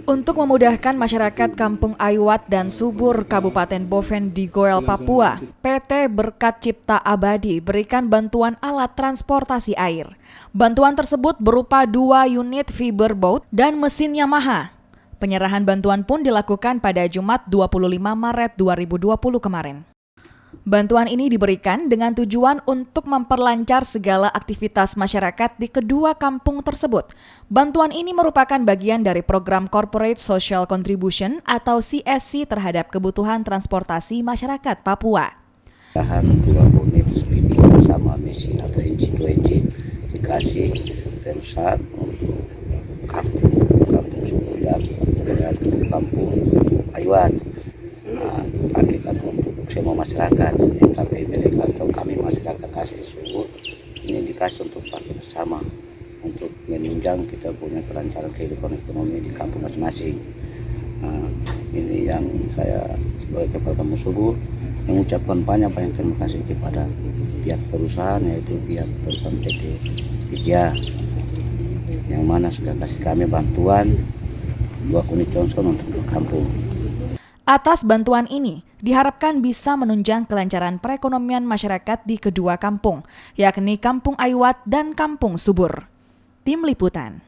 Untuk memudahkan masyarakat Kampung Aiwat dan Subur, Kabupaten Boven di Goel, Papua, PT Berkat Cipta Abadi berikan bantuan alat transportasi air. Bantuan tersebut berupa 2 unit fiberboat dan mesin Yamaha. Penyerahan bantuan pun dilakukan pada Jumat 25 Maret 2020 kemarin. Bantuan ini diberikan dengan tujuan untuk memperlancar segala aktivitas masyarakat di kedua kampung tersebut. Bantuan ini merupakan bagian dari program Corporate Social Contribution atau CSC terhadap kebutuhan transportasi masyarakat Papua. Bahan 2 unit speedboat sama mesin atau engine 2 engine dikasih pensat untuk kampung Subur dan kampung Aiwat. Dipakai kan untuk semua masyarakat, tapi mereka atau kami masyarakat asli Subur ini dikasih untuk pakai bersama untuk menunjang kita punya kelancaran kehidupan ekonomi di kampung masing-masing. Ini yang saya sebagai Kepala Kampung Subur mengucapkan banyak terima kasih kepada pihak perusahaan, yaitu pihak perusahaan PT Ija yang mana sudah kasih kami bantuan 2 unit Johnson untuk kampung. Atas bantuan ini, diharapkan bisa menunjang kelancaran perekonomian masyarakat di kedua kampung, yakni Kampung Aiwat dan Kampung Subur. Tim Liputan.